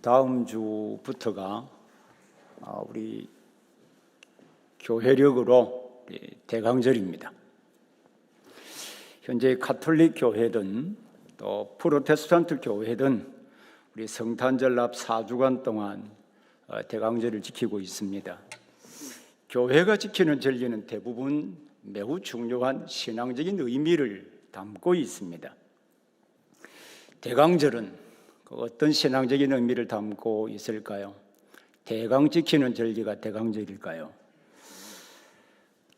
다음 주부터가 우리 교회력으로 대강절입니다. 현재 가톨릭 교회든 또 프로테스탄트 교회든 우리 성탄절 앞 4주간 동안 대강절을 지키고 있습니다. 교회가 지키는 절기는 대부분 매우 중요한 신앙적인 의미를 담고 있습니다. 대강절은 어떤 신앙적인 의미를 담고 있을까요? 대강 지키는 절기가 대강절일까요?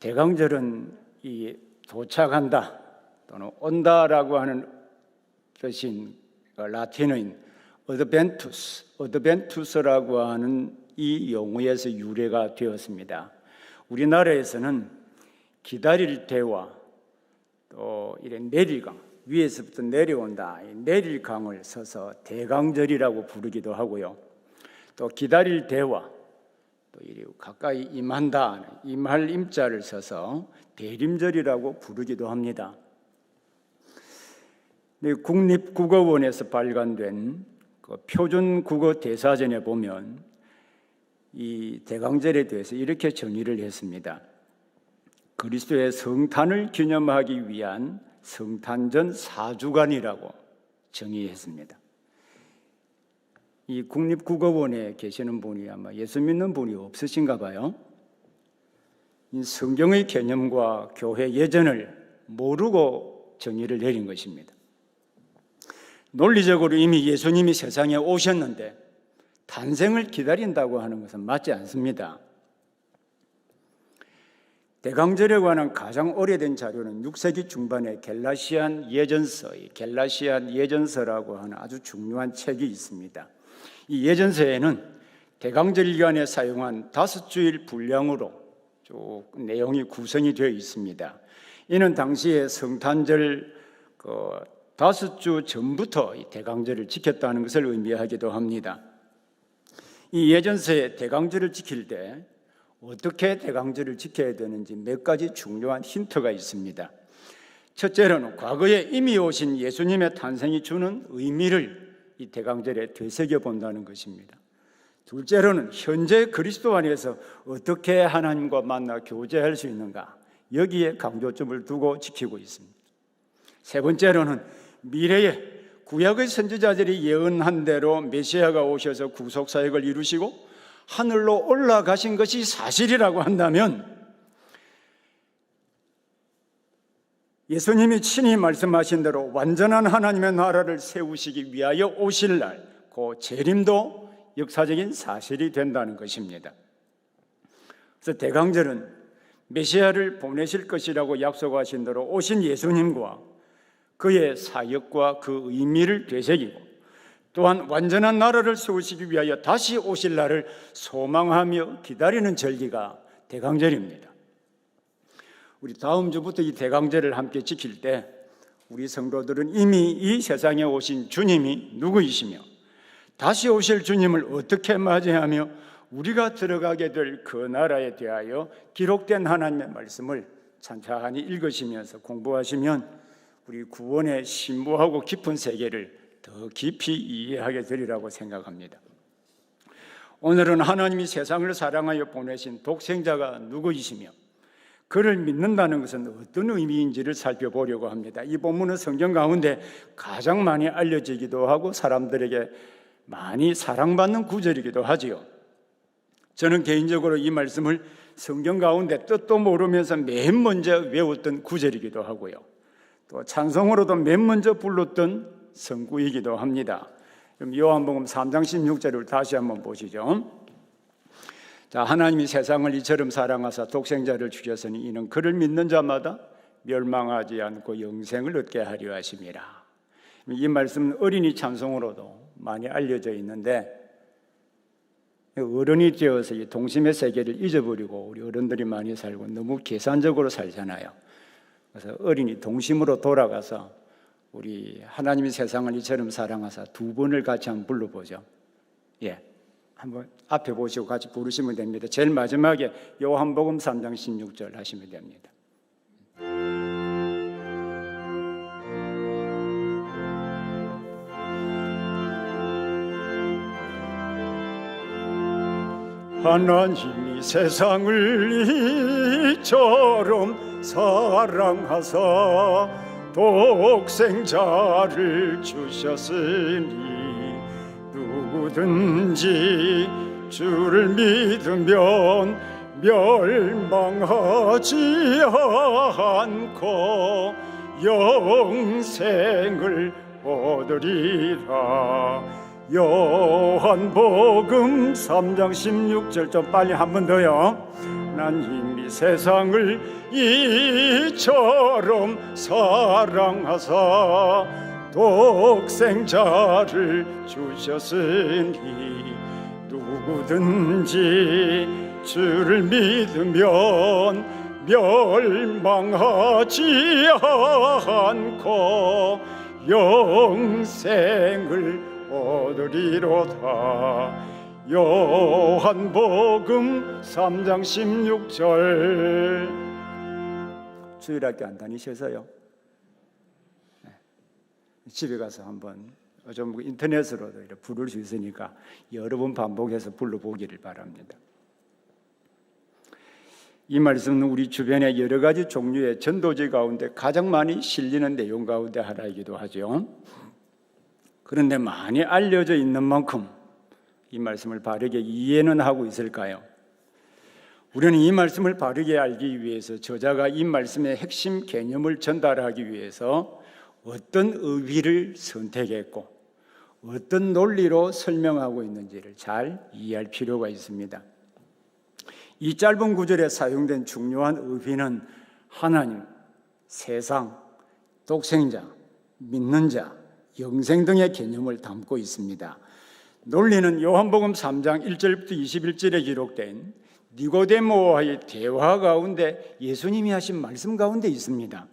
대강절은 이 도착한다 또는 온다라고 하는 뜻인 라틴어인 어드벤투스라고 하는 이 용어에서 유래가 되었습니다. 우리나라에서는 기다릴 때와 또 이런 내릴강, 위에서부터 내려온다, 내릴강을 써서 대강절이라고 부르기도 하고요. 또 기다릴 때와 또 가까이 임한다, 임할 임자를 써서 대림절이라고 부르기도 합니다. 국립국어원에서 발간된 그 표준국어 대사전에 보면 이 대강절에 대해서 이렇게 정의를 했습니다. 그리스도의 성탄을 기념하기 위한 성탄전 4주간이라고 정의했습니다. 이 국립국어원에 계시는 분이 아마 예수 믿는 분이 없으신가 봐요. 이 성경의 개념과 교회 예전을 모르고 정의를 내린 것입니다. 논리적으로 이미 예수님이 세상에 오셨는데 탄생을 기다린다고 하는 것은 맞지 않습니다. 대강절에 관한 가장 오래된 자료는 6세기 중반에 갤라시안 예전서라고 하는 아주 중요한 책이 있습니다. 이 예전서에는 대강절 기간에 사용한 5주일 분량으로 쭉 내용이 구성이 되어 있습니다. 이는 당시에 성탄절 5주 전부터 이 대강절을 지켰다는 것을 의미하기도 합니다. 이 예전서에 대강절을 지킬 때 어떻게 대강절을 지켜야 되는지 몇 가지 중요한 힌트가 있습니다. 첫째로는 과거에 이미 오신 예수님의 탄생이 주는 의미를 이 대강절에 되새겨 본다는 것입니다. 둘째로는 현재 그리스도 안에서 어떻게 하나님과 만나 교제할 수 있는가, 여기에 강조점을 두고 지키고 있습니다. 세 번째로는 미래에 구약의 선지자들이 예언한 대로 메시아가 오셔서 구속사역을 이루시고 하늘로 올라가신 것이 사실이라고 한다면 예수님이 친히 말씀하신 대로 완전한 하나님의 나라를 세우시기 위하여 오실 날, 그 재림도 역사적인 사실이 된다는 것입니다. 그래서 대강절은 메시아를 보내실 것이라고 약속하신 대로 오신 예수님과 그의 사역과 그 의미를 되새기고 또한 완전한 나라를 세우시기 위하여 다시 오실 날을 소망하며 기다리는 절기가 대강절입니다. 우리 다음 주부터 이 대강절을 함께 지킬 때 우리 성도들은 이미 이 세상에 오신 주님이 누구이시며 다시 오실 주님을 어떻게 맞이하며 우리가 들어가게 될 그 나라에 대하여 기록된 하나님의 말씀을 찬찬히 읽으시면서 공부하시면 우리 구원의 신부하고 깊은 세계를 더 깊이 이해하게 되리라고 생각합니다. 오늘은 하나님이 세상을 사랑하여 보내신 독생자가 누구이시며 그를 믿는다는 것은 어떤 의미인지를 살펴보려고 합니다. 이 본문은 성경 가운데 가장 많이 알려지기도 하고 사람들에게 많이 사랑받는 구절이기도 하지요. 저는 개인적으로 이 말씀을 성경 가운데 뜻도 모르면서 맨 먼저 외웠던 구절이기도 하고요. 또 찬송으로도 맨 먼저 불렀던 성구이기도 합니다. 그럼 요한복음 3장 16절을 다시 한번 보시죠. 자, 하나님이 세상을 이처럼 사랑하사 독생자를 주셨으니 이는 그를 믿는 자마다 멸망하지 않고 영생을 얻게 하려 하심이라. 이 말씀은 어린이 찬송으로도 많이 알려져 있는데 어른이 되어서 이 동심의 세계를 잊어버리고 우리 어른들이 많이 살고 너무 계산적으로 살잖아요. 그래서 어린이 동심으로 돌아가서 우리 하나님이 세상을 이처럼 사랑하사 2번을 같이 한번 불러보죠. 예, 한번 앞에 보시고 같이 부르시면 됩니다. 제일 마지막에 요한복음 3장 16절 하시면 됩니다. 하나님이 세상을 이처럼 사랑하사 독생자를 주셨으니 누구든지 주를 믿으면 멸망하지 않고 영생을 얻으리라. 요한복음 3장 16절 좀 빨리 한 번 더요. 하나님이 세상을 이처럼 사랑하사 독생자를 주셨으니 누구든지 주를 믿으면 멸망하지 않고 영생을 얻으리로다. 요한복음 3장 16절. 주일학교 안 다니셔서요? 집에 가서 한번 좀 인터넷으로도 이렇게 부를 수 있으니까 여러 번 반복해서 불러보기를 바랍니다. 이 말씀은 우리 주변의 여러 가지 종류의 전도지 가운데 가장 많이 실리는 내용 가운데 하나이기도 하죠. 그런데 많이 알려져 있는 만큼 이 말씀을 바르게 이해는 하고 있을까요? 우리는 이 말씀을 바르게 알기 위해서 저자가 이 말씀의 핵심 개념을 전달하기 위해서 어떤 의미를 선택했고 어떤 논리로 설명하고 있는지를 잘 이해할 필요가 있습니다. 이 짧은 구절에 사용된 중요한 의미는 하나님, 세상, 독생자, 믿는 자, 영생 등의 개념을 담고 있습니다. 논리는 요한복음 3장 1절부터 21절에 기록된 니고데모와의 대화 가운데 예수님이 하신 말씀 가운데 있습니다.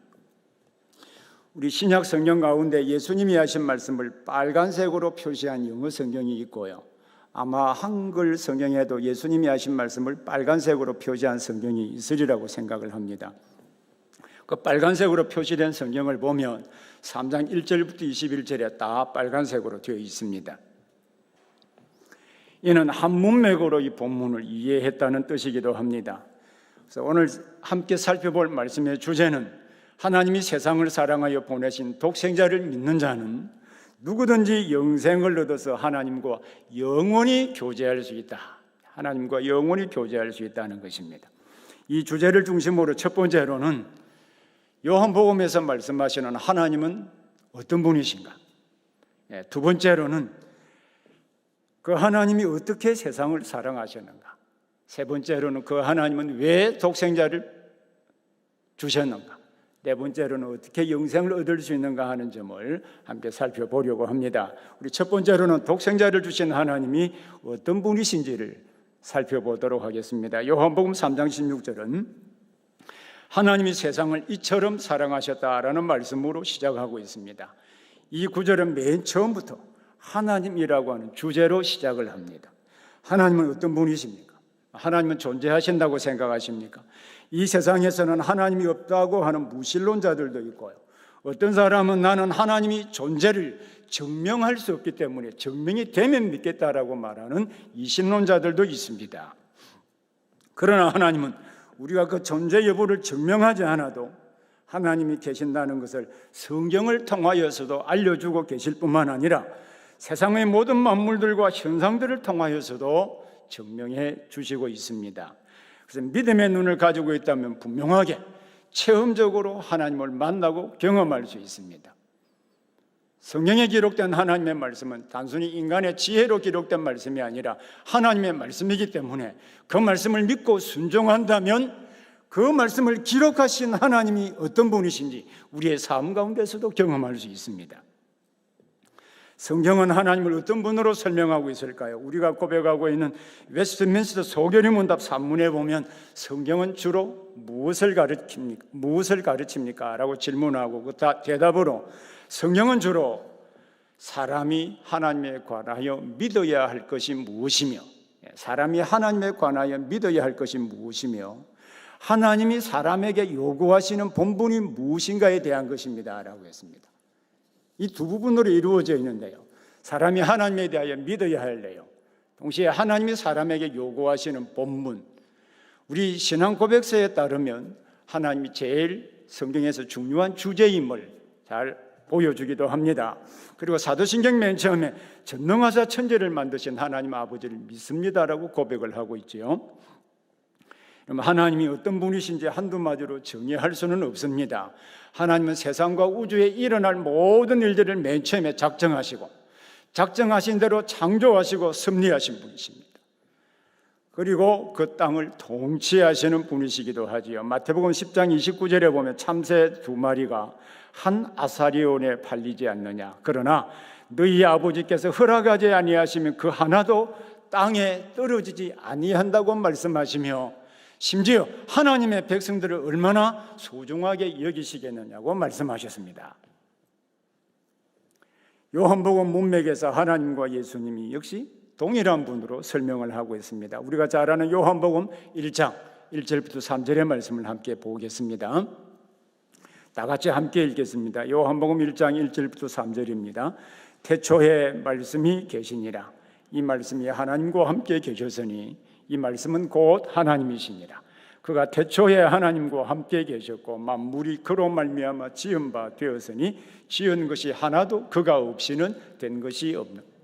우리 신약 성경 가운데 예수님이 하신 말씀을 빨간색으로 표시한 영어 성경이 있고요. 아마 한글 성경에도 예수님이 하신 말씀을 빨간색으로 표시한 성경이 있으리라고 생각을 합니다. 그 빨간색으로 표시된 성경을 보면 3장 1절부터 21절에 다 빨간색으로 되어 있습니다. 이는 한 문맥으로 이 본문을 이해했다는 뜻이기도 합니다. 그래서 오늘 함께 살펴볼 말씀의 주제는 하나님이 세상을 사랑하여 보내신 독생자를 믿는 자는 누구든지 영생을 얻어서 하나님과 영원히 교제할 수 있다. 하나님과 영원히 교제할 수 있다는 것입니다. 이 주제를 중심으로 첫 번째로는 요한복음에서 말씀하시는 하나님은 어떤 분이신가? 두 번째로는 그 하나님이 어떻게 세상을 사랑하셨는가? 세 번째로는 그 하나님은 왜 독생자를 주셨는가? 네 번째로는 어떻게 영생을 얻을 수 있는가 하는 점을 함께 살펴보려고 합니다. 우리 첫 번째로는 독생자를 주신 하나님이 어떤 분이신지를 살펴보도록 하겠습니다. 요한복음 3장 16절은 하나님이 세상을 이처럼 사랑하셨다라는 말씀으로 시작하고 있습니다. 이 구절은 맨 처음부터 하나님이라고 하는 주제로 시작을 합니다. 하나님은 어떤 분이십니까? 하나님은 존재하신다고 생각하십니까? 이 세상에서는 하나님이 없다고 하는 무신론자들도 있고요. 어떤 사람은 나는 하나님이 존재를 증명할 수 없기 때문에 증명이 되면 믿겠다라고 말하는 이신론자들도 있습니다. 그러나 하나님은 우리가 그 존재 여부를 증명하지 않아도 하나님이 계신다는 것을 성경을 통하여서도 알려주고 계실 뿐만 아니라 세상의 모든 만물들과 현상들을 통하여서도 증명해 주시고 있습니다. 그래서 믿음의 눈을 가지고 있다면 분명하게 체험적으로 하나님을 만나고 경험할 수 있습니다. 성경에 기록된 하나님의 말씀은 단순히 인간의 지혜로 기록된 말씀이 아니라 하나님의 말씀이기 때문에 그 말씀을 믿고 순종한다면 그 말씀을 기록하신 하나님이 어떤 분이신지 우리의 삶 가운데서도 경험할 수 있습니다. 성경은 하나님을 어떤 분으로 설명하고 있을까요? 우리가 고백하고 있는 웨스트민스터 소결의문답 산문에 보면 성경은 주로 무엇을 가르칩니까? 라고 질문하고 그 대답으로 성경은 주로 사람이 하나님에 관하여 믿어야 할 것이 무엇이며 사람이 하나님에 관하여 믿어야 할 것이 무엇이며 하나님이 사람에게 요구하시는 본분이 무엇인가에 대한 것입니다 라고 했습니다. 이 두 부분으로 이루어져 있는데요. 사람이 하나님에 대하여 믿어야 할 내용, 동시에 하나님이 사람에게 요구하시는 본문, 우리 신앙 고백서에 따르면 하나님이 제일 성경에서 중요한 주제임을 잘 보여주기도 합니다. 그리고 사도신경 맨 처음에 전능하사 천지를 만드신 하나님 아버지를 믿습니다라고 고백을 하고 있지요. 하나님이 어떤 분이신지 한두 마디로 정의할 수는 없습니다. 하나님은 세상과 우주에 일어날 모든 일들을 맨 처음에 작정하신 대로 창조하시고 섭리하신 분이십니다. 그리고 그 땅을 통치하시는 분이시기도 하지요. 마태복음 10장 29절에 보면 참새 2마리가 한 아사리온에 팔리지 않느냐. 그러나 너희 아버지께서 허락하지 아니하시면 그 하나도 땅에 떨어지지 아니한다고 말씀하시며, 심지어 하나님의 백성들을 얼마나 소중하게 여기시겠느냐고 말씀하셨습니다. 요한복음 문맥에서 하나님과 예수님이 역시 동일한 분으로 설명을 하고 있습니다. 우리가 잘 아는 요한복음 1장 1절부터 3절의 말씀을 함께 보겠습니다. 다 같이 함께 읽겠습니다. 요한복음 1장 1절부터 3절입니다. 태초에 말씀이 계시니라. 이 말씀이 하나님과 함께 계셨으니 이 말씀은 곧 하나님이시니라. 그가 태초에 하나님과 함께 계셨고 만물이 그로 말미암아 지은 바 되었으니 지은 것이 하나도 그가 없이는 된 것이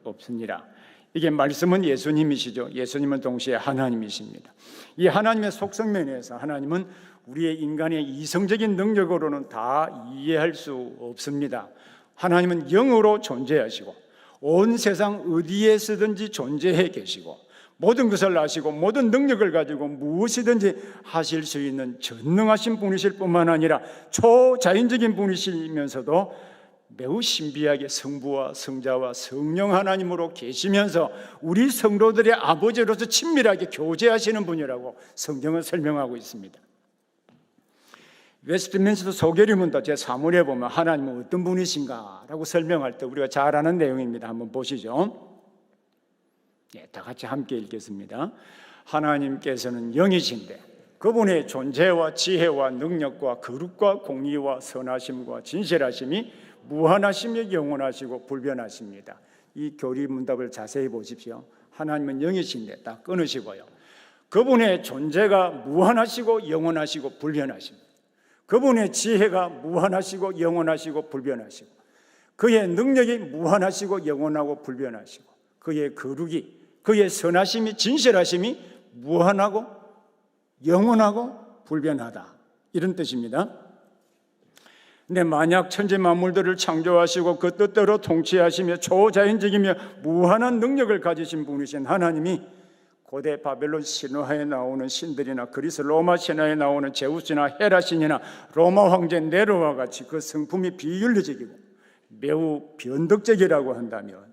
없으니라. 이게 말씀은 예수님이시죠. 예수님은 동시에 하나님이십니다. 이 하나님의 속성면에서 하나님은 우리의 인간의 이성적인 능력으로는 다 이해할 수 없습니다. 하나님은 영으로 존재하시고 온 세상 어디에서든지 존재해 계시고 모든 것을 아시고 모든 능력을 가지고 무엇이든지 하실 수 있는 전능하신 분이실 뿐만 아니라 초자연적인 분이시면서도 매우 신비하게 성부와 성자와 성령 하나님으로 계시면서 우리 성도들의 아버지로서 친밀하게 교제하시는 분이라고 성경은 설명하고 있습니다. 웨스트민스터 소결의문도 제3월에 보면 하나님은 어떤 분이신가 라고 설명할 때 우리가 잘 아는 내용입니다. 한번 보시죠. 다 같이 함께 읽겠습니다. 하나님께서는 영이신데 그분의 존재와 지혜와 능력과 거룩과 공의와 선하심과 진실하심이 무한하시며 영원하시고 불변하십니다. 이 교리문답을 자세히 보십시오. 하나님은 영이신데 딱 끊으시고요. 그분의 존재가 무한하시고 영원하시고 불변하십니다. 그분의 지혜가 무한하시고 영원하시고 불변하시고 그의 능력이 무한하시고 영원하고 불변하시고 그의 거룩이 그의 선하심이 진실하심이 무한하고 영원하고 불변하다, 이런 뜻입니다. 근데 만약 천지 만물들을 창조하시고 그 뜻대로 통치하시며 초자연적이며 무한한 능력을 가지신 분이신 하나님이 고대 바벨론 신화에 나오는 신들이나 그리스 로마 신화에 나오는 제우스나 헤라 신이나 로마 황제 네로와 같이 그 성품이 비윤리적이고 매우 변덕적이라고 한다면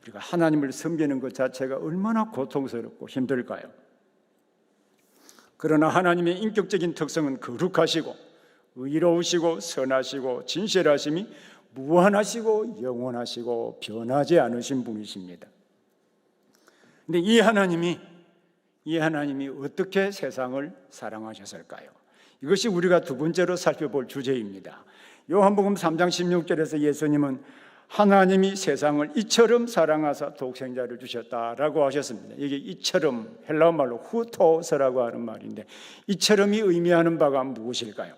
우리가 하나님을 섬기는 것 자체가 얼마나 고통스럽고 힘들까요? 그러나 하나님의 인격적인 특성은 거룩하시고 의로우시고 선하시고 진실하심이 무한하시고 영원하시고 변하지 않으신 분이십니다. 근데 이 하나님이 어떻게 세상을 사랑하셨을까요? 이것이 우리가 두 번째로 살펴볼 주제입니다. 요한복음 3장 16절에서 예수님은 하나님이 세상을 이처럼 사랑하사 독생자를 주셨다라고 하셨습니다. 이게 이처럼 헬라어 말로 후토스라고 하는 말인데 이처럼이 의미하는 바가 무엇일까요?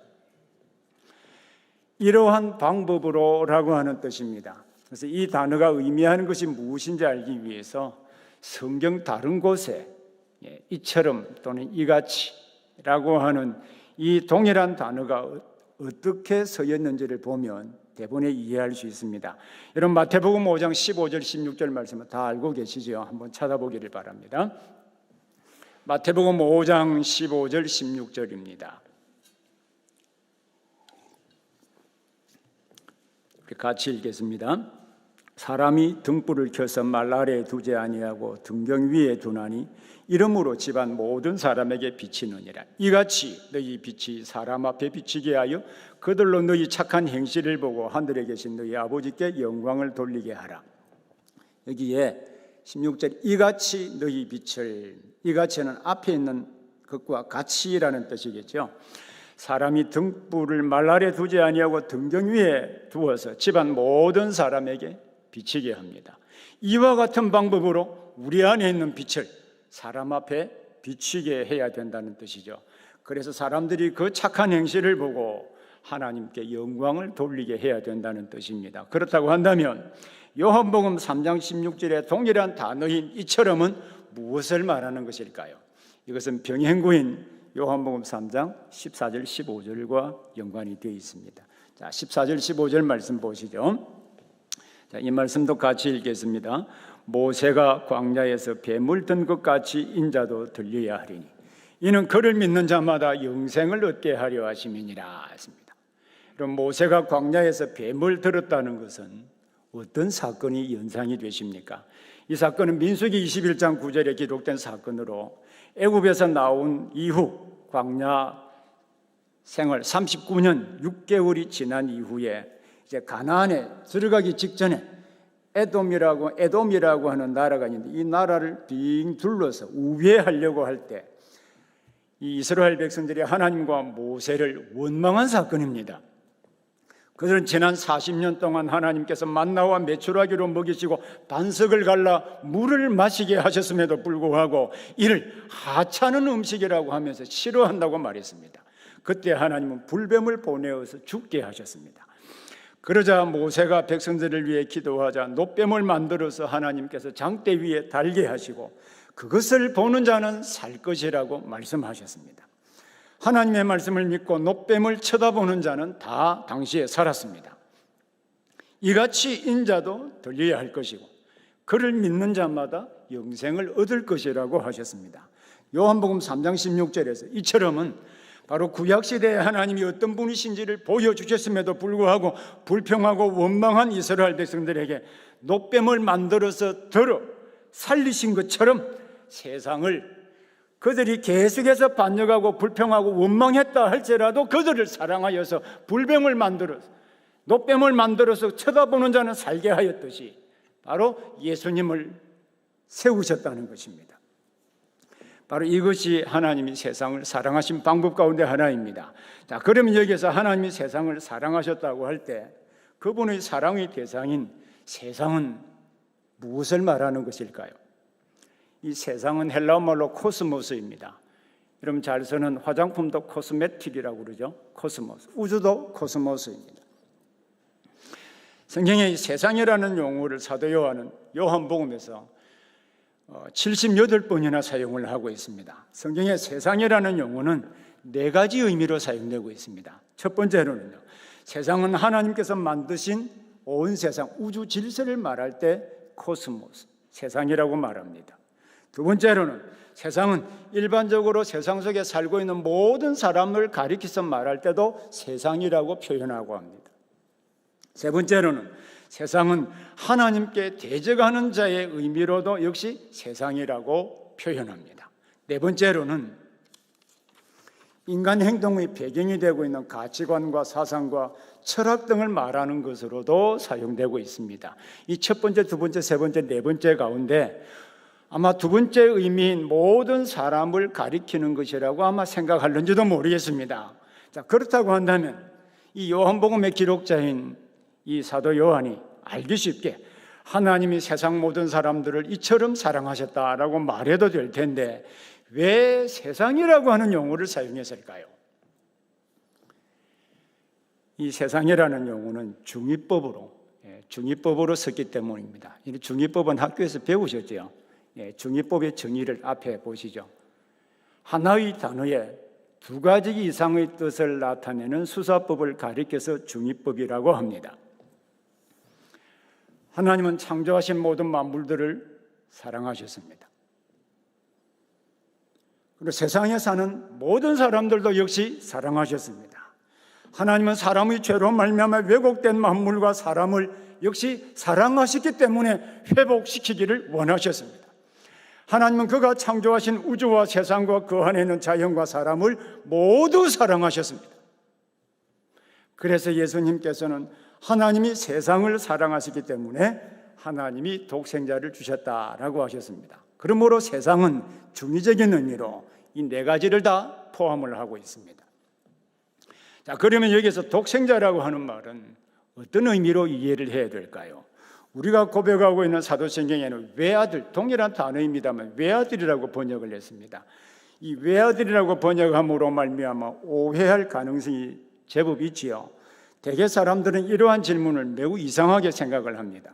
이러한 방법으로라고 하는 뜻입니다. 그래서 이 단어가 의미하는 것이 무엇인지 알기 위해서 성경 다른 곳에 이처럼 또는 이같이라고 하는 이 동일한 단어가 어떻게 서였는지를 보면 대본에 이해할 수 있습니다. 여러분 마태복음 5장 15절 16절 말씀은 다 알고 계시죠? 한번 찾아보기를 바랍니다. 마태복음 5장 15절 16절입니다. 같이 읽겠습니다. 사람이 등불을 켜서 말 아래에 두지 아니하고 등경 위에 두나니 이러므로 집안 모든 사람에게 비치느니라. 이같이 너희 빛이 사람 앞에 비치게 하여 그들로 너희 착한 행실을 보고 하늘에 계신 너희 아버지께 영광을 돌리게 하라. 여기에 16절 이같이 너희 빛을, 이같이는 앞에 있는 것과 같이라는 뜻이겠죠. 사람이 등불을 말 아래 두지 아니하고 등경 위에 두어서 집안 모든 사람에게 비치게 합니다. 이와 같은 방법으로 우리 안에 있는 빛을 사람 앞에 비추게 해야 된다는 뜻이죠. 그래서 사람들이 그 착한 행실을 보고 하나님께 영광을 돌리게 해야 된다는 뜻입니다. 그렇다고 한다면 요한복음 3장 16절의 동일한 단어인 이처럼은 무엇을 말하는 것일까요? 이것은 병행구인 요한복음 3장 14절 15절과 연관이 되어 있습니다. 자, 14절 15절 말씀 보시죠. 자, 이 말씀도 같이 읽겠습니다. 모세가 광야에서 뱀을 든 것 같이 인자도 들려야 하리니 이는 그를 믿는 자마다 영생을 얻게 하려 하심이니라 했습니다. 그럼 모세가 광야에서 뱀을 들었다는 것은 어떤 사건이 연상이 되십니까? 이 사건은 민수기 21장 9절에 기록된 사건으로 애굽에서 나온 이후 광야 생활 39년 6개월이 지난 이후에 이제 가나안에 들어가기 직전에 에돔이라고 하는 나라가 있는데 이 나라를 빙 둘러서 우회하려고 할 때 이 이스라엘 백성들이 하나님과 모세를 원망한 사건입니다. 그들은 지난 40년 동안 하나님께서 만나와 메추라기로 먹이시고 반석을 갈라 물을 마시게 하셨음에도 불구하고 이를 하찮은 음식이라고 하면서 싫어한다고 말했습니다. 그때 하나님은 불뱀을 보내어서 죽게 하셨습니다. 그러자 모세가 백성들을 위해 기도하자 놋뱀을 만들어서 하나님께서 장대 위에 달게 하시고 그것을 보는 자는 살 것이라고 말씀하셨습니다. 하나님의 말씀을 믿고 놋뱀을 쳐다보는 자는 다 당시에 살았습니다. 이같이 인자도 들려야 할 것이고 그를 믿는 자마다 영생을 얻을 것이라고 하셨습니다. 요한복음 3장 16절에서 이처럼은 바로 구약시대에 하나님이 어떤 분이신지를 보여주셨음에도 불구하고 불평하고 원망한 이스라엘 백성들에게 놋뱀을 만들어서 들어 살리신 것처럼 세상을 그들이 계속해서 반역하고 불평하고 원망했다 할지라도 그들을 사랑하여서 불뱀을 만들어서 놋뱀을 만들어서 쳐다보는 자는 살게 하였듯이 바로 예수님을 세우셨다는 것입니다. 바로 이것이 하나님이 세상을 사랑하신 방법 가운데 하나입니다. 자, 그러면 여기서 하나님이 세상을 사랑하셨다고 할 때 그분의 사랑의 대상인 세상은 무엇을 말하는 것일까요? 이 세상은 헬라어 말로 코스모스입니다. 여러분 잘 쓰는 화장품도 코스메틱이라고 그러죠. 코스모스, 우주도 코스모스입니다. 성경에 세상이라는 용어를 사도 요한은 요한복음에서 78번이나 사용을 하고 있습니다. 성경에 세상이라는 용어는 4가지 의미로 사용되고 있습니다. 첫 번째로는요, 세상은 하나님께서 만드신 온 세상, 우주 질서를 말할 때 코스모스, 세상이라고 말합니다. 두 번째로는 세상은 일반적으로 세상 속에 살고 있는 모든 사람을 가리켜서 말할 때도 세상이라고 표현하고 합니다. 세 번째로는 세상은 하나님께 대적하는 자의 의미로도 역시 세상이라고 표현합니다. 네 번째로는 인간 행동의 배경이 되고 있는 가치관과 사상과 철학 등을 말하는 것으로도 사용되고 있습니다. 이 첫 번째, 두 번째, 세 번째, 네 번째 가운데 아마 두 번째 의미인 모든 사람을 가리키는 것이라고 아마 생각할는지도 모르겠습니다. 자, 그렇다고 한다면 이 요한복음의 기록자인 이 사도 요한이 알기 쉽게 하나님이 세상 모든 사람들을 이처럼 사랑하셨다라고 말해도 될 텐데 왜 세상이라고 하는 용어를 사용했을까요? 이 세상이라는 용어는 중위법으로 썼기 때문입니다. 이 중위법은 학교에서 배우셨죠? 중위법의 정의를 앞에 보시죠. 하나의 단어에 2가지 이상의 뜻을 나타내는 수사법을 가리켜서 중위법이라고 합니다. 하나님은 창조하신 모든 만물들을 사랑하셨습니다. 그리고 세상에 사는 모든 사람들도 역시 사랑하셨습니다. 하나님은 사람의 죄로 말미암아 왜곡된 만물과 사람을 역시 사랑하셨기 때문에 회복시키기를 원하셨습니다. 하나님은 그가 창조하신 우주와 세상과 그 안에 있는 자연과 사람을 모두 사랑하셨습니다. 그래서 예수님께서는 하나님이 세상을 사랑하시기 때문에 하나님이 독생자를 주셨다라고 하셨습니다. 그러므로 세상은 중의적인 의미로 이 4가지를 다 포함을 하고 있습니다. 자, 그러면 여기서 독생자라고 하는 말은 어떤 의미로 이해를 해야 될까요? 우리가 고백하고 있는 사도신경에는 외아들, 동일한 단어입니다만 외아들이라고 번역을 했습니다. 이 외아들이라고 번역함으로 말미암아 오해할 가능성이 제법 있지요. 대개 사람들은 이러한 질문을 매우 이상하게 생각을 합니다.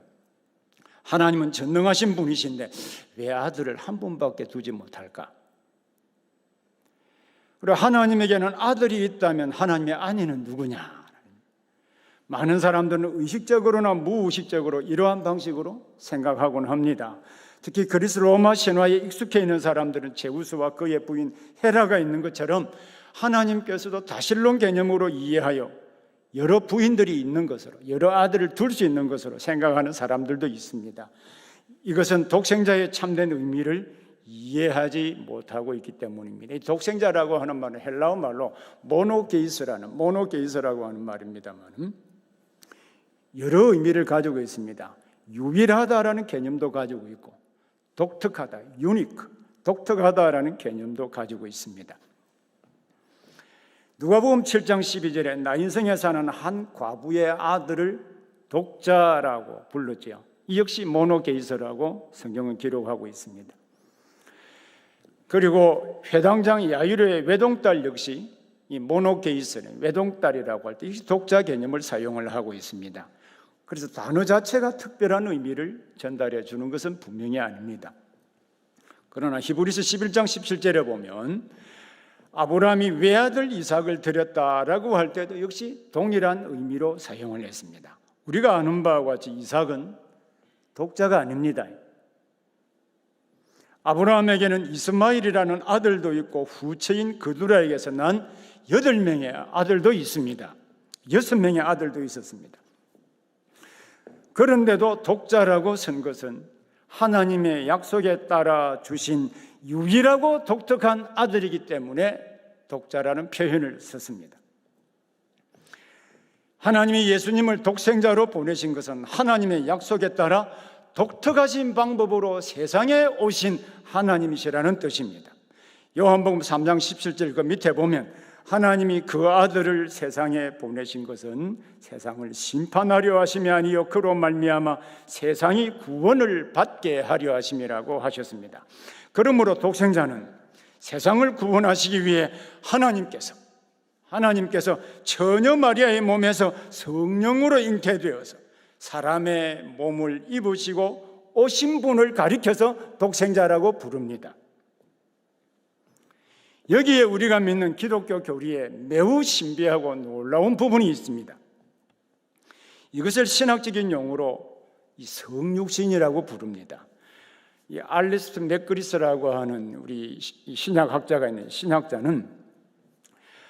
하나님은 전능하신 분이신데 왜 아들을 한 분밖에 두지 못할까? 그리고 하나님에게는 아들이 있다면 하나님의 아내는 누구냐? 많은 사람들은 의식적으로나 무의식적으로 이러한 방식으로 생각하곤 합니다. 특히 그리스 로마 신화에 익숙해 있는 사람들은 제우스와 그의 부인 헤라가 있는 것처럼 하나님께서도 다신론 개념으로 이해하여 여러 부인들이 있는 것으로, 여러 아들을 둘 수 있는 것으로 생각하는 사람들도 있습니다. 이것은 독생자의 참된 의미를 이해하지 못하고 있기 때문입니다. 이 독생자라고 하는 말은 헬라어 말로 모노게이스라고 하는 말입니다만 여러 의미를 가지고 있습니다. 유일하다라는 개념도 가지고 있고 독특하다, 유니크, 독특하다라는 개념도 가지고 있습니다. 누가복음 7장 12절에 나인성에 사는 한 과부의 아들을 독자라고 불렀지요. 이 역시 모노게이스라고 성경은 기록하고 있습니다. 그리고 회당장 야이로의 외동딸 역시 이 모노게이스는 외동딸이라고 할 때 독자 개념을 사용을 하고 있습니다. 그래서 단어 자체가 특별한 의미를 전달해 주는 것은 분명히 아닙니다. 그러나 히브리서 11장 17절에 보면 아브라함이 외아들 이삭을 드렸다라고 할 때도 역시 동일한 의미로 사용을 했습니다. 우리가 아는 바와 같이 이삭은 독자가 아닙니다. 아브라함에게는 이스마엘이라는 아들도 있고 후처인 그두라에게서 난 8명의 아들도 있습니다. 6명의 아들도 있었습니다. 그런데도 독자라고 쓴 것은 하나님의 약속에 따라 주신 유일하고 독특한 아들이기 때문에 독자라는 표현을 썼습니다. 하나님이 예수님을 독생자로 보내신 것은 하나님의 약속에 따라 독특하신 방법으로 세상에 오신 하나님이시라는 뜻입니다. 요한복음 3장 17절 그 밑에 보면 하나님이 그 아들을 세상에 보내신 것은 세상을 심판하려 하심이 아니요 그로 말미암아 세상이 구원을 받게 하려 하심이라고 하셨습니다. 그러므로 독생자는 세상을 구원하시기 위해 하나님께서 처녀 마리아의 몸에서 성령으로 잉태되어서 사람의 몸을 입으시고 오신 분을 가리켜서 독생자라고 부릅니다. 여기에 우리가 믿는 기독교 교리에 매우 신비하고 놀라운 부분이 있습니다. 이것을 신학적인 용어로 이 성육신이라고 부릅니다. 이 알리스트 맥그리스라고 하는 우리 신약학자가 있는 신학자는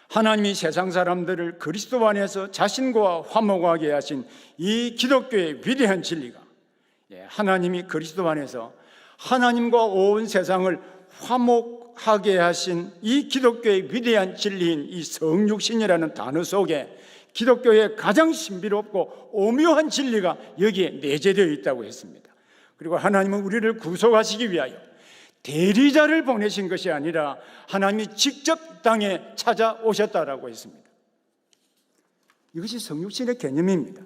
하나님이 세상 사람들을 그리스도 안에서 자신과 화목하게 하신 이 기독교의 위대한 진리가 하나님이 그리스도 안에서 하나님과 온 세상을 화목하게 하신 이 기독교의 위대한 진리인 이 성육신이라는 단어 속에 기독교의 가장 신비롭고 오묘한 진리가 여기에 내재되어 있다고 했습니다. 그리고 하나님은 우리를 구속하시기 위하여 대리자를 보내신 것이 아니라 하나님이 직접 땅에 찾아오셨다라고 했습니다. 이것이 성육신의 개념입니다.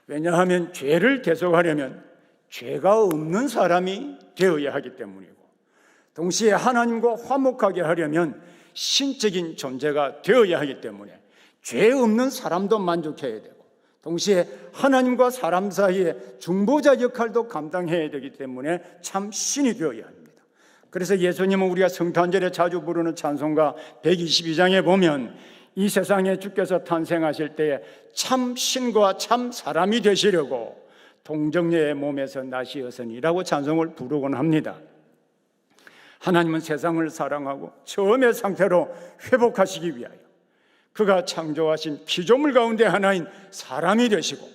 왜냐하면 죄를 대속하려면 죄가 없는 사람이 되어야 하기 때문이고 동시에 하나님과 화목하게 하려면 신적인 존재가 되어야 하기 때문에 죄 없는 사람도 만족해야 되고 동시에 하나님과 사람 사이에 중보자 역할도 감당해야 되기 때문에 참 신이 되어야 합니다. 그래서 예수님은 우리가 성탄절에 자주 부르는 찬송가 122장에 보면 이 세상에 주께서 탄생하실 때에 참 신과 참 사람이 되시려고 동정녀의 몸에서 나시었으니라고 찬송을 부르곤 합니다. 하나님은 세상을 사랑하고 처음의 상태로 회복하시기 위하여 그가 창조하신 피조물 가운데 하나인 사람이 되시고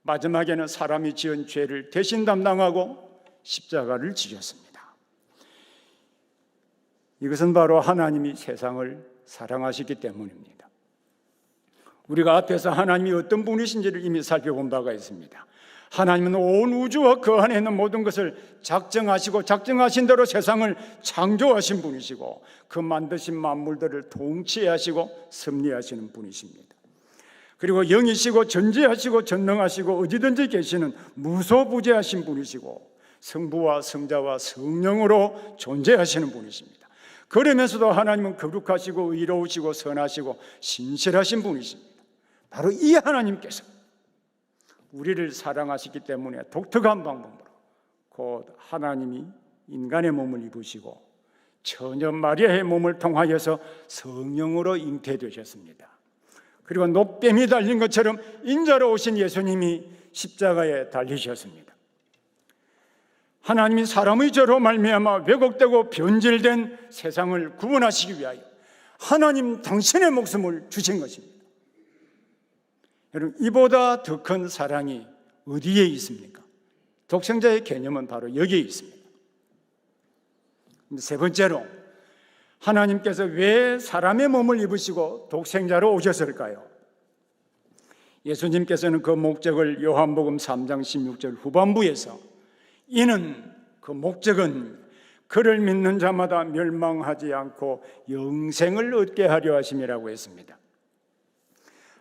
마지막에는 사람이 지은 죄를 대신 담당하고 십자가를 지셨습니다. 이것은 바로 하나님이 세상을 사랑하시기 때문입니다. 우리가 앞에서 하나님이 어떤 분이신지를 이미 살펴본 바가 있습니다. 하나님은 온 우주와 그 안에 있는 모든 것을 작정하시고 작정하신 대로 세상을 창조하신 분이시고 그 만드신 만물들을 통치하시고 섭리하시는 분이십니다. 그리고 영이시고 전지하시고 전능하시고 어디든지 계시는 무소부재하신 분이시고 성부와 성자와 성령으로 존재하시는 분이십니다. 그러면서도 하나님은 거룩하시고 의로우시고 선하시고 신실하신 분이십니다. 바로 이 하나님께서 우리를 사랑하시기 때문에 독특한 방법으로 곧 하나님이 인간의 몸을 입으시고 처녀 마리아의 몸을 통하여서 성령으로 잉태되셨습니다. 그리고 노뱀이 달린 것처럼 인자로 오신 예수님이 십자가에 달리셨습니다. 하나님이 사람의 죄로 말미암아 왜곡되고 변질된 세상을 구원하시기 위하여 하나님 당신의 목숨을 주신 것입니다. 여러분, 이보다 더 큰 사랑이 어디에 있습니까? 독생자의 개념은 바로 여기에 있습니다. 세 번째로, 하나님께서 왜 사람의 몸을 입으시고 독생자로 오셨을까요? 예수님께서는 그 목적을 요한복음 3장 16절 후반부에서 이는 그 목적은 그를 믿는 자마다 멸망하지 않고 영생을 얻게 하려 하심이라고 했습니다.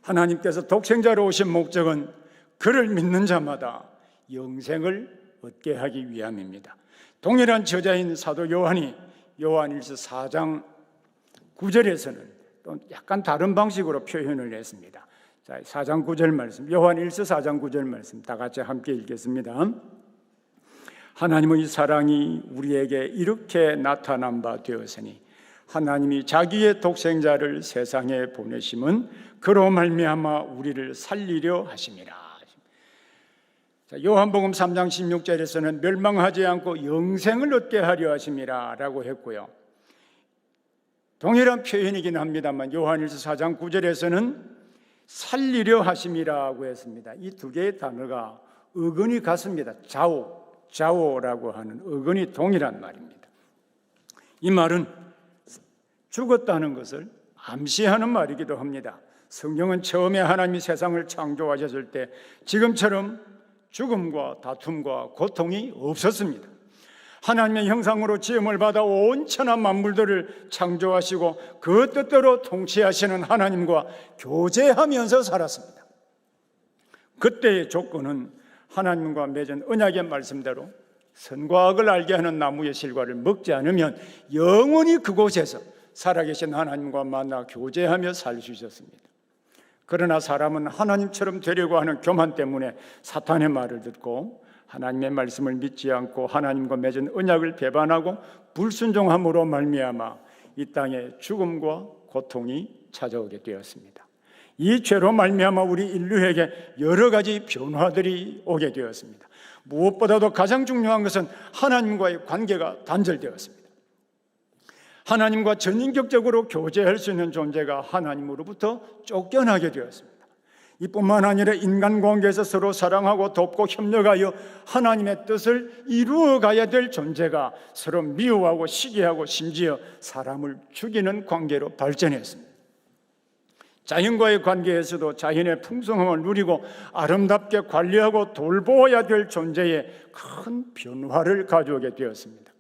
하나님께서 독생자로 오신 목적은 그를 믿는 자마다 영생을 얻게 하기 위함입니다. 동일한 저자인 사도 요한이 요한일서 4장 9절에서는 또 약간 다른 방식으로 표현을 했습니다. 자, 4장 9절 말씀, 요한일서 4장 9절 말씀 다 같이 함께 읽겠습니다. 하나님의 사랑이 우리에게 이렇게 나타난 바 되었으니 하나님이 자기의 독생자를 세상에 보내심은 그로 말미암아 우리를 살리려 하심이라. 자, 요한복음 3장 16절에서는 멸망하지 않고 영생을 얻게 하려 하심이라 라고 했고요. 동일한 표현이긴 합니다만 요한일서 4장 9절에서는 살리려 하심이라고 했습니다. 이 두 개의 단어가 어근이 같습니다. 좌오라고 하는 어근이 동일한 말입니다. 이 말은 죽었다는 것을 암시하는 말이기도 합니다. 성경은 처음에 하나님이 세상을 창조하셨을 때 지금처럼 죽음과 다툼과 고통이 없었습니다. 하나님의 형상으로 지음을 받아 온 천하 만물들을 창조하시고 그 뜻대로 통치하시는 하나님과 교제하면서 살았습니다. 그때의 조건은 하나님과 맺은 언약의 말씀대로 선과 악을 알게 하는 나무의 실과를 먹지 않으면 영원히 그곳에서 살아계신 하나님과 만나 교제하며 살 수 있었습니다. 그러나 사람은 하나님처럼 되려고 하는 교만 때문에 사탄의 말을 듣고 하나님의 말씀을 믿지 않고 하나님과 맺은 언약을 배반하고 불순종함으로 말미암아 이 땅에 죽음과 고통이 찾아오게 되었습니다. 이 죄로 말미암아 우리 인류에게 여러 가지 변화들이 오게 되었습니다. 무엇보다도 가장 중요한 것은 하나님과의 관계가 단절되었습니다. 하나님과 전인격적으로 교제할 수 있는 존재가 하나님으로부터 쫓겨나게 되었습니다. 이뿐만 아니라 인간관계에서 서로 사랑하고 돕고 협력하여 하나님의 뜻을 이루어가야 될 존재가 서로 미워하고 시기하고 심지어 사람을 죽이는 관계로 발전했습니다. 자연과의 관계에서도 자연의 풍성함을 누리고 아름답게 관리하고 돌보아야 될 존재의 큰 변화를 가져오게 되었습니다.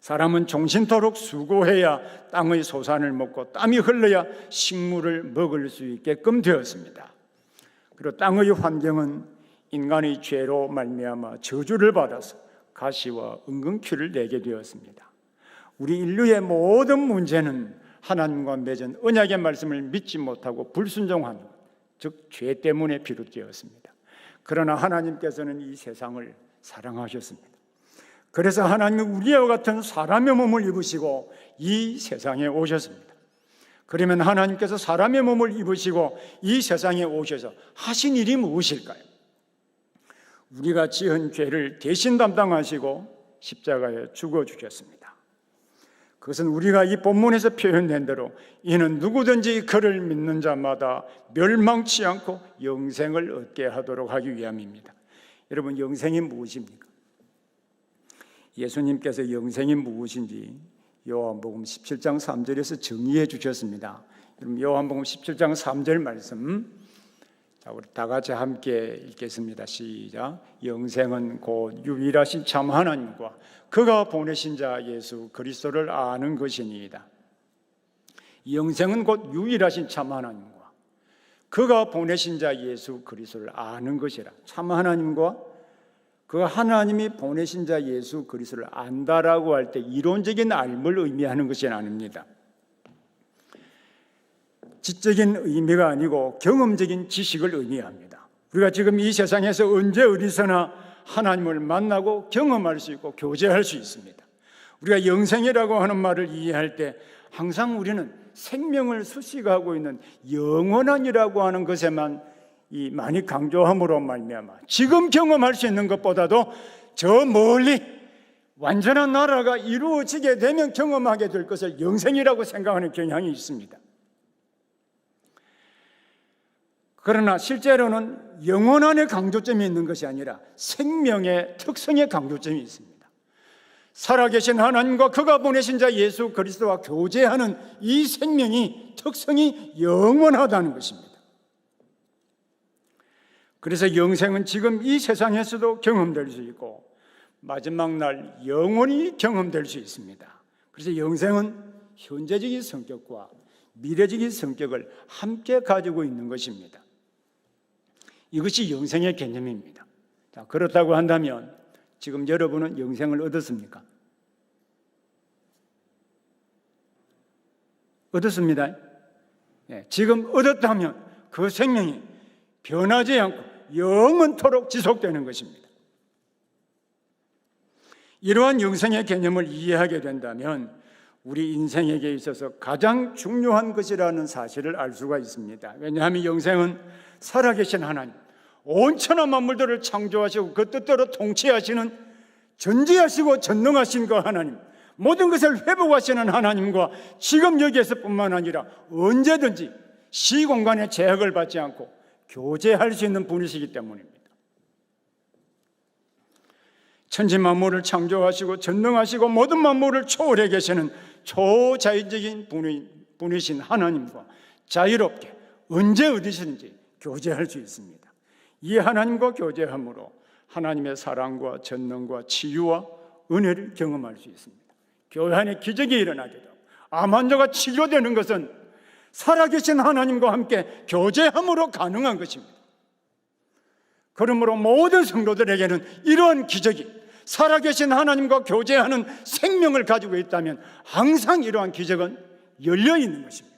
사람은 종신토록 수고해야 땅의 소산을 먹고 땀이 흘러야 식물을 먹을 수 있게끔 되었습니다. 그리고 땅의 환경은 인간의 죄로 말미암아 저주를 받아서 가시와 은근퀴를 내게 되었습니다. 우리 인류의 모든 문제는 하나님과 맺은 언약의 말씀을 믿지 못하고 불순종한 것, 즉 죄 때문에 비롯되었습니다. 그러나 하나님께서는 이 세상을 사랑하셨습니다. 그래서 하나님이 우리와 같은 사람의 몸을 입으시고 이 세상에 오셨습니다. 그러면 하나님께서 사람의 몸을 입으시고 이 세상에 오셔서 하신 일이 무엇일까요? 우리가 지은 죄를 대신 담당하시고 십자가에 죽어주셨습니다. 그것은 우리가 이 본문에서 표현된 대로 이는 누구든지 그를 믿는 자마다 멸망치 않고 영생을 얻게 하도록 하기 위함입니다. 여러분, 영생이 무엇입니까? 예수님께서 영생이 무엇인지 요한복음 17장 3절에서 정의해 주셨습니다. 그럼 요한복음 17장 3절 말씀, 자, 우리 다 같이 함께 읽겠습니다. 시작. 영생은 곧 유일하신 참 하나님과 그가 보내신 자 예수 그리스도를 아는 것이니이다. 영생은 곧 유일하신 참 하나님과 그가 보내신 자 예수 그리스도를 아는 것이라. 참 하나님과 그 하나님이 보내신 자 예수 그리스도를 안다라고 할 때 이론적인 알을 의미하는 것이 아닙니다. 지적인 의미가 아니고 경험적인 지식을 의미합니다. 우리가 지금 이 세상에서 언제 어디서나 하나님을 만나고 경험할 수 있고 교제할 수 있습니다. 우리가 영생이라고 하는 말을 이해할 때 항상 우리는 생명을 수식하고 있는 영원한이라고 하는 것에만 많이 강조함으로 말미암아 지금 경험할 수 있는 것보다도 저 멀리 완전한 나라가 이루어지게 되면 경험하게 될 것을 영생이라고 생각하는 경향이 있습니다. 그러나 실제로는 영원한의 강조점이 있는 것이 아니라 생명의 특성의 강조점이 있습니다. 살아계신 하나님과 그가 보내신 자 예수 그리스도와 교제하는 이 생명이 특성이 영원하다는 것입니다. 그래서 영생은 지금 이 세상에서도 경험될 수 있고 마지막 날 영원히 경험될 수 있습니다. 그래서 영생은 현재적인 성격과 미래적인 성격을 함께 가지고 있는 것입니다. 이것이 영생의 개념입니다. 자, 그렇다고 한다면 지금 여러분은 영생을 얻었습니까? 얻었습니다. 네, 지금 얻었다면 그 생명이 변하지 않고 영원토록 지속되는 것입니다. 이러한 영생의 개념을 이해하게 된다면 우리 인생에게 있어서 가장 중요한 것이라는 사실을 알 수가 있습니다. 왜냐하면 영생은 살아계신 하나님, 온 천하 만물들을 창조하시고 그 뜻대로 통치하시는 전지하시고 전능하신 그 하나님, 모든 것을 회복하시는 하나님과 지금 여기에서뿐만 아니라 언제든지 시공간의 제약을 받지 않고 교제할 수 있는 분이시기 때문입니다. 천지 만물을 창조하시고 전능하시고 모든 만물을 초월해 계시는 초자연적인 분이신 하나님과 자유롭게 언제 어디서든지 교제할 수 있습니다. 이 하나님과 교제함으로 하나님의 사랑과 전능과 치유와 은혜를 경험할 수 있습니다. 교회 안에 기적이 일어나게 되고 암 환자가 치료되는 것은 살아계신 하나님과 함께 교제함으로 가능한 것입니다. 그러므로 모든 성도들에게는 이러한 기적이 살아계신 하나님과 교제하는 생명을 가지고 있다면 항상 이러한 기적은 열려 있는 것입니다.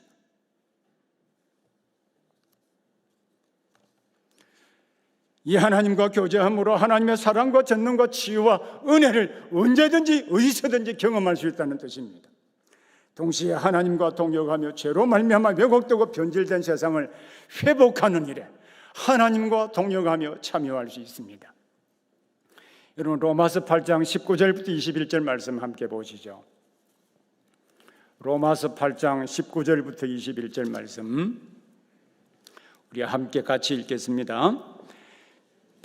이 하나님과 교제함으로 하나님의 사랑과 전능과 치유와 은혜를 언제든지 어디서든지 경험할 수 있다는 뜻입니다. 동시에 하나님과 동역하며 죄로 말미암아 왜곡되고 변질된 세상을 회복하는 일에 하나님과 동역하며 참여할 수 있습니다. 여러분, 로마서 8장 19절부터 21절 말씀 함께 보시죠. 로마서 8장 19절부터 21절 말씀 우리 함께 같이 읽겠습니다.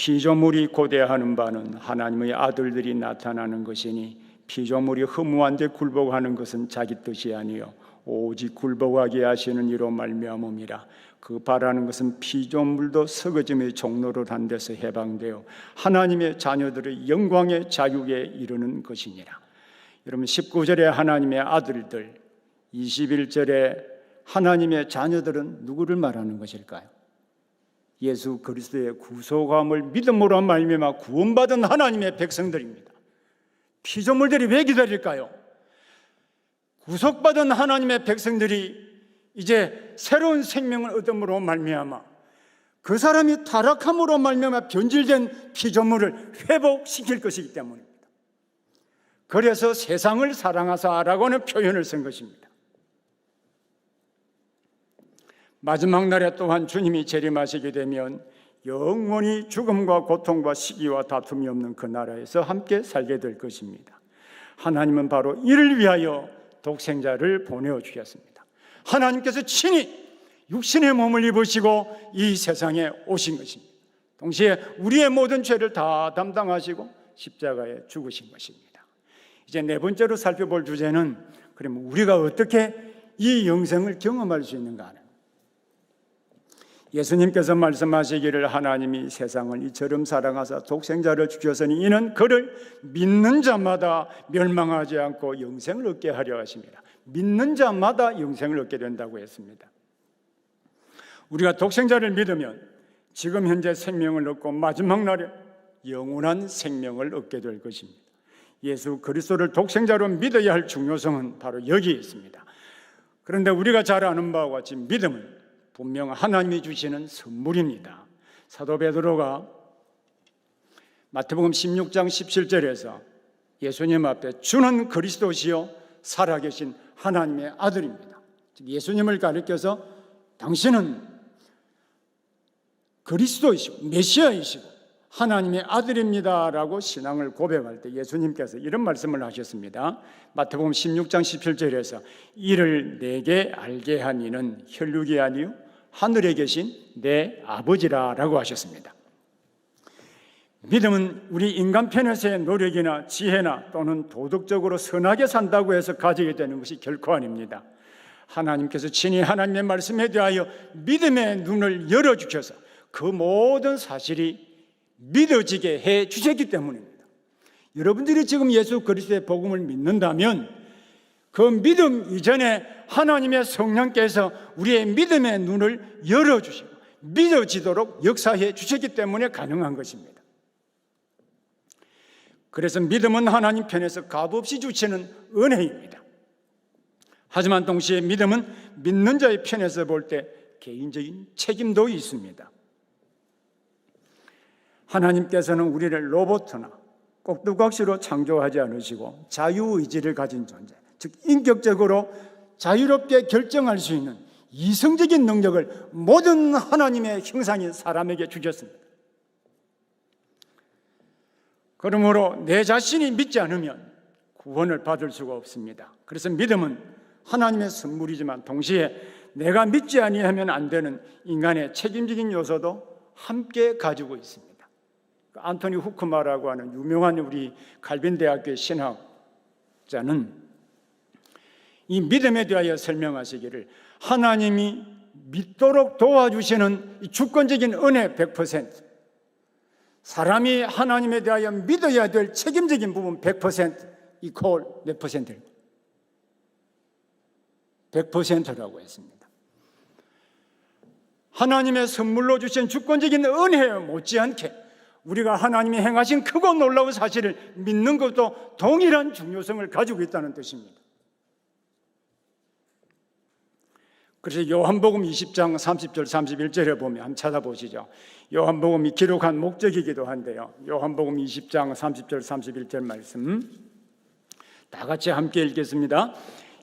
피조물이 고대하는 바는 하나님의 아들들이 나타나는 것이니 피조물이 허무한 데 굴복하는 것은 자기 뜻이 아니요 오직 굴복하게 하시는 이로 말미암음이라. 그 바라는 것은 피조물도 썩어짐의 종로를 한 데서 해방되어 하나님의 자녀들의 영광의 자유에 이르는 것이니라. 여러분, 19절에 하나님의 아들들, 21절에 하나님의 자녀들은 누구를 말하는 것일까요? 예수 그리스도의 구속함을 믿음으로 말미암아 구원받은 하나님의 백성들입니다. 피조물들이 왜 기다릴까요? 구속받은 하나님의 백성들이 이제 새로운 생명을 얻음으로 말미암아 그 사람이 타락함으로 말미암아 변질된 피조물을 회복시킬 것이기 때문입니다. 그래서 세상을 사랑하사라고 하는 표현을 쓴 것입니다. 마지막 날에 또한 주님이 재림하시게 되면 영원히 죽음과 고통과 시기와 다툼이 없는 그 나라에서 함께 살게 될 것입니다. 하나님은 바로 이를 위하여 독생자를 보내어 주셨습니다. 하나님께서 친히 육신의 몸을 입으시고 이 세상에 오신 것입니다. 동시에 우리의 모든 죄를 다 담당하시고 십자가에 죽으신 것입니다. 이제 네 번째로 살펴볼 주제는 그러면 우리가 어떻게 이 영생을 경험할 수 있는가 하는, 예수님께서 말씀하시기를 하나님이 세상을 이처럼 사랑하사 독생자를 주셨으니 이는 그를 믿는 자마다 멸망하지 않고 영생을 얻게 하려 하십니다. 믿는 자마다 영생을 얻게 된다고 했습니다. 우리가 독생자를 믿으면 지금 현재 생명을 얻고 마지막 날에 영원한 생명을 얻게 될 것입니다. 예수 그리스도를 독생자로 믿어야 할 중요성은 바로 여기에 있습니다. 그런데 우리가 잘 아는 바와 같이 믿음은 분명 하나님이 주시는 선물입니다. 사도 베드로가 마태복음 16장 17절에서 예수님 앞에 주는 그리스도시요 살아계신 하나님의 아들입니다. 예수님을 가리켜서 당신은 그리스도이시고 메시아이시고 하나님의 아들입니다라고 신앙을 고백할 때 예수님께서 이런 말씀을 하셨습니다. 마태복음 16장 17절에서 이를 내게 알게 한 이는 혈육이 아니요 하늘에 계신 내 아버지라라고 하셨습니다. 믿음은 우리 인간 편에서의 노력이나 지혜나 또는 도덕적으로 선하게 산다고 해서 가지게 되는 것이 결코 아닙니다. 하나님께서 친히 하나님의 말씀에 대하여 믿음의 눈을 열어주셔서 그 모든 사실이 믿어지게 해 주셨기 때문입니다. 여러분들이 지금 예수 그리스도의 복음을 믿는다면 그 믿음 이전에 하나님의 성령께서 우리의 믿음의 눈을 열어주시고 믿어지도록 역사해 주셨기 때문에 가능한 것입니다. 그래서 믿음은 하나님 편에서 값없이 주시는 은혜입니다. 하지만 동시에 믿음은 믿는 자의 편에서 볼 때 개인적인 책임도 있습니다. 하나님께서는 우리를 로봇이나 꼭두각시로 창조하지 않으시고 자유의지를 가진 존재, 즉 인격적으로 자유롭게 결정할 수 있는 이성적인 능력을 모든 하나님의 형상인 사람에게 주셨습니다. 그러므로 내 자신이 믿지 않으면 구원을 받을 수가 없습니다. 그래서 믿음은 하나님의 선물이지만 동시에 내가 믿지 아니하면 안 되는 인간의 책임적인 요소도 함께 가지고 있습니다. 안토니 후크마라고 하는 유명한 우리 칼빈 대학교의 신학자는 이 믿음에 대하여 설명하시기를 하나님이 믿도록 도와주시는 주권적인 은혜 100%, 사람이 하나님에 대하여 믿어야 될 책임적인 부분 100% 이퀄 몇 퍼센트? 100%라고 했습니다. 하나님의 선물로 주신 주권적인 은혜에 못지않게 우리가 하나님이 행하신 크고 놀라운 사실을 믿는 것도 동일한 중요성을 가지고 있다는 뜻입니다. 그래서 요한복음 20장 30절 31절에 보면 한번 찾아보시죠. 요한복음이 기록한 목적이기도 한데요. 요한복음 20장 30절 31절 말씀 다 같이 함께 읽겠습니다.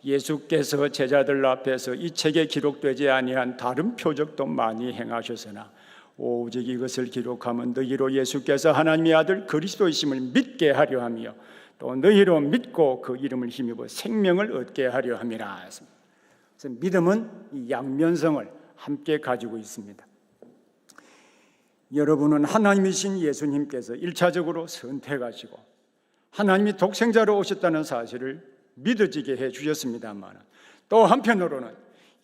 예수께서 제자들 앞에서 이 책에 기록되지 아니한 다른 표적도 많이 행하셨으나 오직 이것을 기록하면 너희로 예수께서 하나님의 아들 그리스도이심을 믿게 하려 하며 또 너희로 믿고 그 이름을 힘입어 생명을 얻게 하려 함이라. 그래서 믿음은 이 양면성을 함께 가지고 있습니다. 여러분은 하나님이신 예수님께서 1차적으로 선택하시고 하나님이 독생자로 오셨다는 사실을 믿어지게 해주셨습니다만 또 한편으로는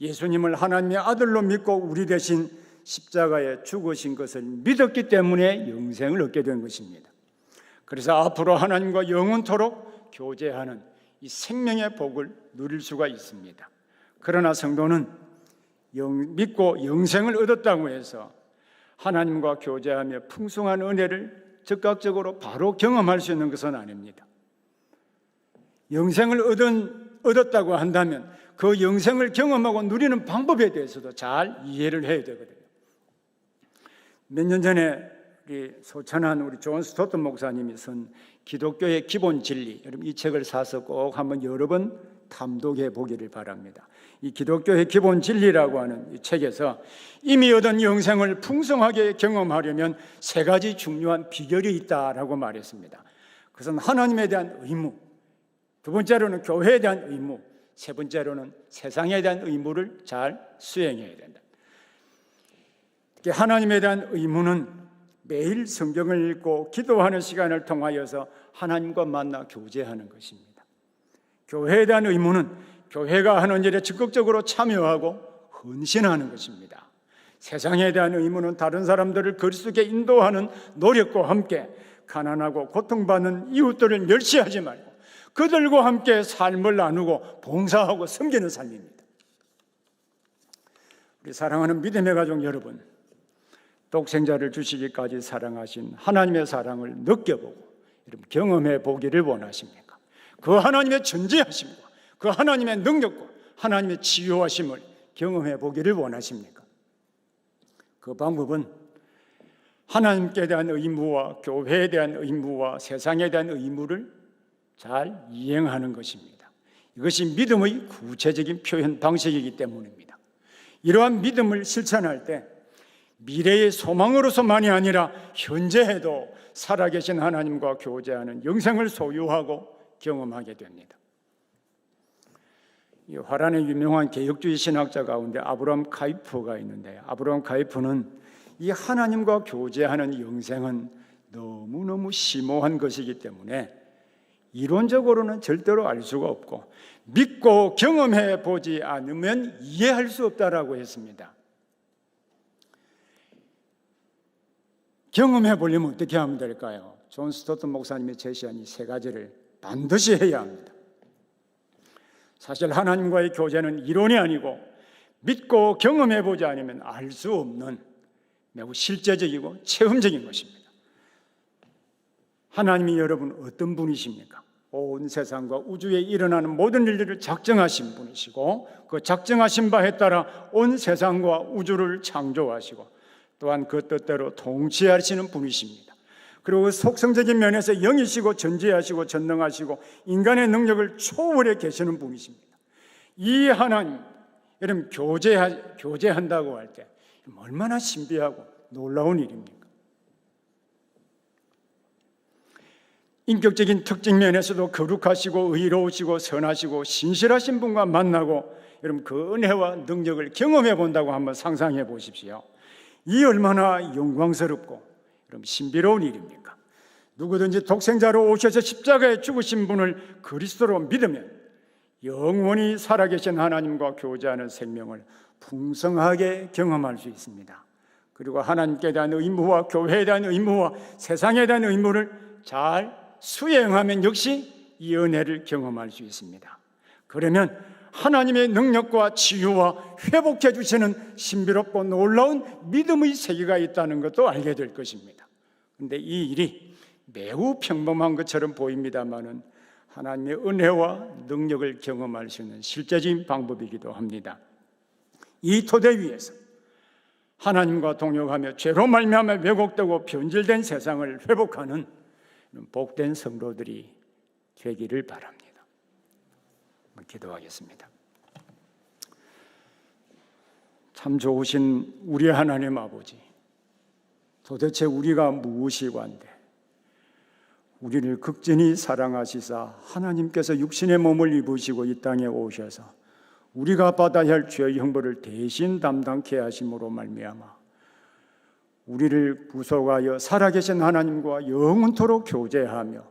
예수님을 하나님의 아들로 믿고 우리 대신 십자가에 죽으신 것을 믿었기 때문에 영생을 얻게 된 것입니다. 그래서 앞으로 하나님과 영원토록 교제하는 이 생명의 복을 누릴 수가 있습니다. 그러나 성도는 믿고 영생을 얻었다고 해서 하나님과 교제하며 풍성한 은혜를 즉각적으로 바로 경험할 수 있는 것은 아닙니다. 영생을 얻었다고 한다면 그 영생을 경험하고 누리는 방법에 대해서도 잘 이해를 해야 되거든요. 몇 년 전에 우리 소천한 우리 존 스토튼 목사님이 쓴 기독교의 기본 진리, 여러분 이 책을 사서 꼭 한번 여러 번 탐독해 보기를 바랍니다. 이 기독교의 기본 진리라고 하는 이 책에서 이미 얻은 영생을 풍성하게 경험하려면 세 가지 중요한 비결이 있다라고 말했습니다. 그것은 하나님에 대한 의무, 두 번째로는 교회에 대한 의무, 세 번째로는 세상에 대한 의무를 잘 수행해야 된다. 특히 하나님에 대한 의무는 매일 성경을 읽고 기도하는 시간을 통하여서 하나님과 만나 교제하는 것입니다. 교회에 대한 의무는 교회가 하는 일에 적극적으로 참여하고 헌신하는 것입니다. 세상에 대한 의무는 다른 사람들을 그리스도께 인도하는 노력과 함께 가난하고 고통받는 이웃들을 멸시하지 말고 그들과 함께 삶을 나누고 봉사하고 섬기는 삶입니다. 우리 사랑하는 믿음의 가족 여러분, 독생자를 주시기까지 사랑하신 하나님의 사랑을 느껴보고 여러분 경험해 보기를 원하십니까? 그 하나님의 존재하심과 그 하나님의 능력과 하나님의 치유하심을 경험해 보기를 원하십니까? 그 방법은 하나님께 대한 의무와 교회에 대한 의무와 세상에 대한 의무를 잘 이행하는 것입니다. 이것이 믿음의 구체적인 표현 방식이기 때문입니다. 이러한 믿음을 실천할 때 미래의 소망으로서만이 아니라 현재에도 살아계신 하나님과 교제하는 영생을 소유하고 경험하게 됩니다. 이 화란의 유명한 개혁주의 신학자 가운데 아브라함 카이프가 있는데, 아브라함 카이프는 이 하나님과 교제하는 영생은 너무너무 심오한 것이기 때문에 이론적으로는 절대로 알 수가 없고 믿고 경험해 보지 않으면 이해할 수 없다라고 했습니다. 경험해 보려면 어떻게 하면 될까요? 존 스토튼 목사님이 제시한 이 세 가지를 반드시 해야 합니다. 사실 하나님과의 교제는 이론이 아니고 믿고 경험해 보지 않으면 알 수 없는 매우 실제적이고 체험적인 것입니다. 하나님이 여러분 어떤 분이십니까? 온 세상과 우주에 일어나는 모든 일들을 작정하신 분이시고 그 작정하신 바에 따라 온 세상과 우주를 창조하시고 또한 그 뜻대로 통치하시는 분이십니다. 그리고 속성적인 면에서 영이시고 전지하시고 전능하시고 인간의 능력을 초월해 계시는 분이십니다. 이 하나님, 여러분 교제한다고 할 때 얼마나 신비하고 놀라운 일입니까? 인격적인 특징 면에서도 거룩하시고 의로우시고 선하시고 신실하신 분과 만나고 여러분 그 은혜와 능력을 경험해 본다고 한번 상상해 보십시오. 이 얼마나 영광스럽고 여러분 신비로운 일입니까? 누구든지 독생자로 오셔서 십자가에 죽으신 분을 그리스도로 믿으면 영원히 살아계신 하나님과 교제하는 생명을 풍성하게 경험할 수 있습니다. 그리고 하나님께 대한 의무와 교회에 대한 의무와 세상에 대한 의무를 잘 수행하면 역시 이 은혜를 경험할 수 있습니다. 그러면 하나님의 능력과 치유와 회복해 주시는 신비롭고 놀라운 믿음의 세계가 있다는 것도 알게 될 것입니다. 그런데 이 일이 매우 평범한 것처럼 보입니다만은 하나님의 은혜와 능력을 경험할 수 있는 실제적인 방법이기도 합니다. 이 토대 위에서 하나님과 동역하며 죄로 말미암아 왜곡되고 변질된 세상을 회복하는 복된 성도들이 되기를 바랍니다. 기도하겠습니다. 참 좋으신 우리 하나님 아버지, 도대체 우리가 무엇이고 한데 우리를 극진히 사랑하시사 하나님께서 육신의 몸을 입으시고 이 땅에 오셔서 우리가 받아야 할 죄의 형벌을 대신 담당케 하심으로 말미암아 우리를 구속하여 살아계신 하나님과 영원토록 교제하며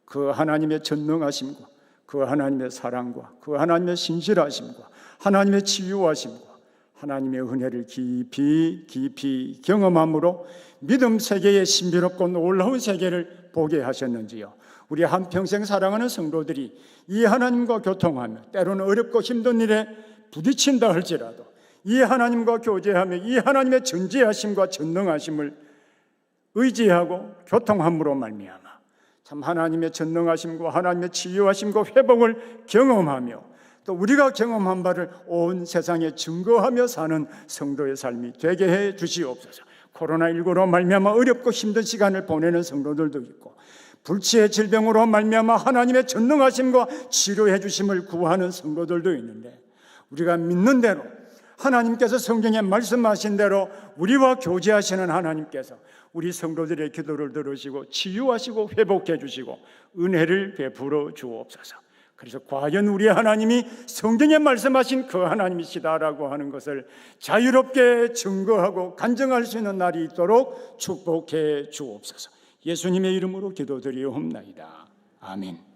그 하나님의 전능하심과 그 하나님의 사랑과 그 하나님의 신실하심과 하나님의 치유하심과 하나님의 은혜를 깊이 경험함으로 믿음 세계의 신비롭고 놀라운 세계를 보게 하셨는지요. 우리 한평생 사랑하는 성도들이 이 하나님과 교통하며 때로는 어렵고 힘든 일에 부딪힌다 할지라도 이 하나님과 교제하며 이 하나님의 전지하심과 전능하심을 의지하고 교통함으로 말미암아 참 하나님의 전능하심과 하나님의 치유하심과 회복을 경험하며 또 우리가 경험한 바를 온 세상에 증거하며 사는 성도의 삶이 되게 해 주시옵소서. 코로나19로 말미암아 어렵고 힘든 시간을 보내는 성도들도 있고 불치의 질병으로 말미암아 하나님의 전능하심과 치료해 주심을 구하는 성도들도 있는데 우리가 믿는 대로 하나님께서 성경에 말씀하신 대로 우리와 교제하시는 하나님께서 우리 성도들의 기도를 들으시고 치유하시고 회복해 주시고 은혜를 베풀어 주옵소서. 그래서 과연 우리 하나님이 성경에 말씀하신 그 하나님이시다라고 하는 것을 자유롭게 증거하고 간증할 수 있는 날이 있도록 축복해 주옵소서. 예수님의 이름으로 기도드리옵나이다. 아멘.